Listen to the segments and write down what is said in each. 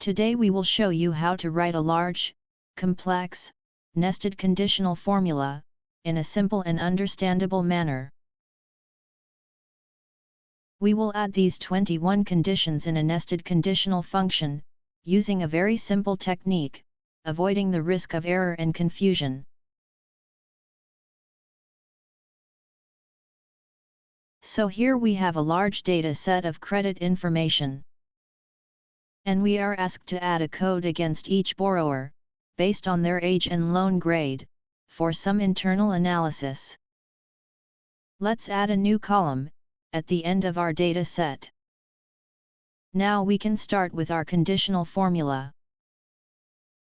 Today we will show you how to write a large, complex, nested conditional formula, in a simple and understandable manner. We will add these 21 conditions in a nested conditional function, using a very simple technique, avoiding the risk of error and confusion. So here we have a large data set of credit information. And we are asked to add a code against each borrower, based on their age and loan grade, for some internal analysis. Let's add a new column, at the end of our data set. Now we can start with our conditional formula.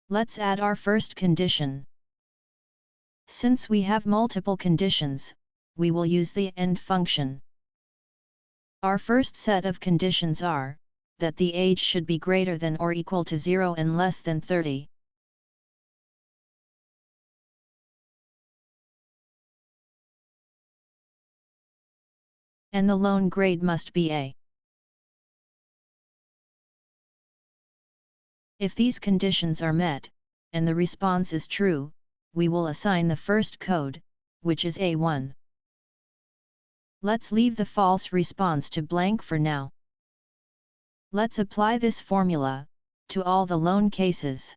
Let's add our first condition. Since we have multiple conditions, we will use the AND function. Our first set of conditions are, that the age should be greater than or equal to 0 and less than 30. And the loan grade must be A. If these conditions are met, and the response is true, we will assign the first code, which is A1. Let's leave the false response to blank for now. Let's apply this formula to all the loan cases.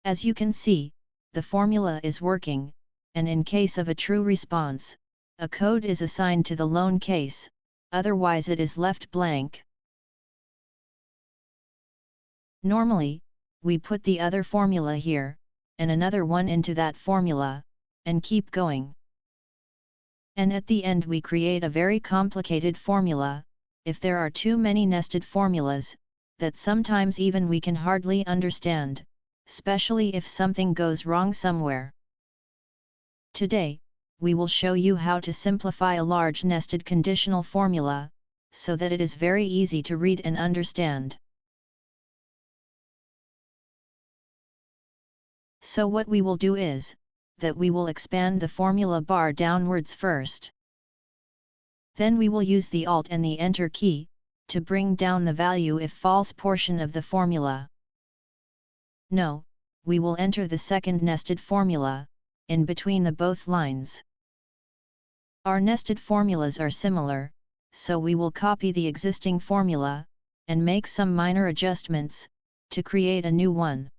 As you can see, the formula is working, and in case of a true response, a code is assigned to the loan case, otherwise it is left blank. Normally, we put the other formula here, and another one into that formula, and keep going. And at the end we create a very complicated formula, if there are too many nested formulas, that sometimes even we can hardly understand, especially if something goes wrong somewhere. Today, we will show you how to simplify a large nested conditional formula, so that it is very easy to read and understand. So what we will do is, that we will expand the formula bar downwards first. Then we will use the Alt and the Enter key, to bring down the value if false portion of the formula. No, we will enter the second nested formula, in between the both lines. Our nested formulas are similar, so we will copy the existing formula, and make some minor adjustments, to create a new one.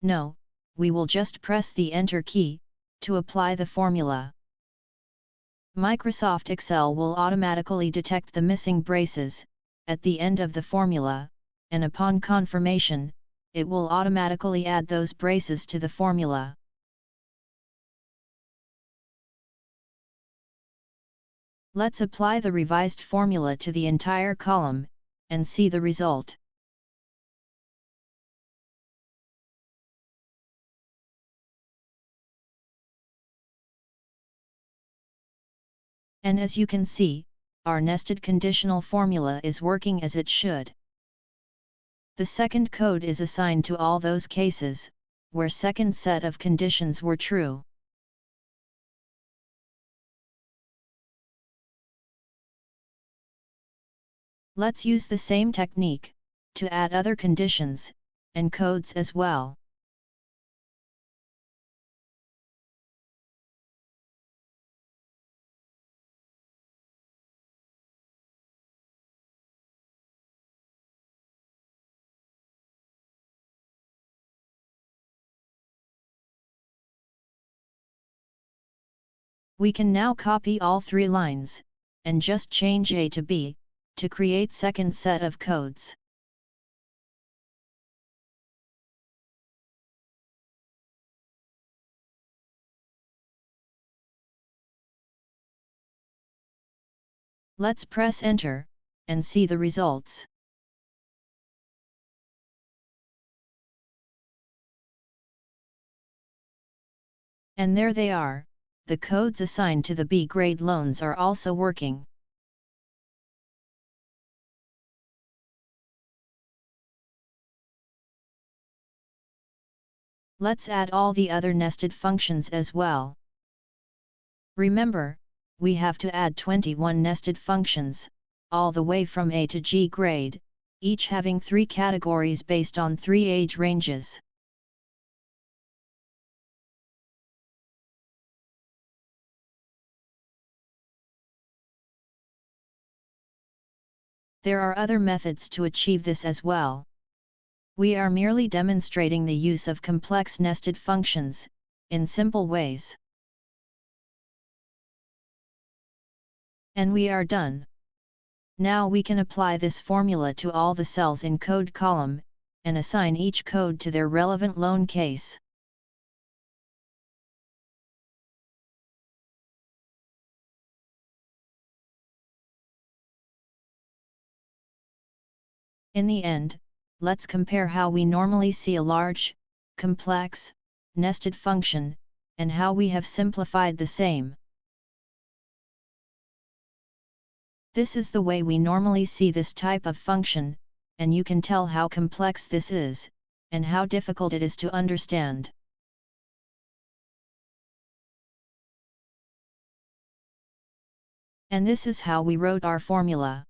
No, we will just press the Enter key, to apply the formula. Microsoft Excel will automatically detect the missing braces, at the end of the formula, and upon confirmation, it will automatically add those braces to the formula. Let's apply the revised formula to the entire column, and see the result. And as you can see, our nested conditional formula is working as it should. The second code is assigned to all those cases, where second set of conditions were true. Let's use the same technique, to add other conditions, and codes as well. We can now copy all three lines, and just change A to B, to create second set of codes. Let's press Enter, and see the results. And there they are. The codes assigned to the B grade loans are also working. Let's add all the other nested functions as well. Remember, we have to add 21 nested functions, all the way from A to G grade, each having 3 categories based on 3 age ranges. There are other methods to achieve this as well. We are merely demonstrating the use of complex nested functions, in simple ways. And we are done. Now we can apply this formula to all the cells in code column, and assign each code to their relevant loan case. In the end, let's compare how we normally see a large, complex, nested function, and how we have simplified the same. This is the way we normally see this type of function, and you can tell how complex this is, and how difficult it is to understand. And this is how we wrote our formula.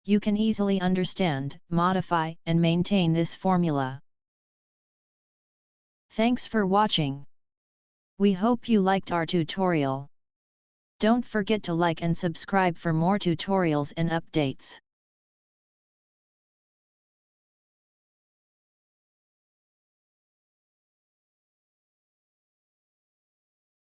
You can easily understand, modify, and maintain this formula. Thanks for watching. We hope you liked our tutorial. Don't forget to like and subscribe for more tutorials and updates.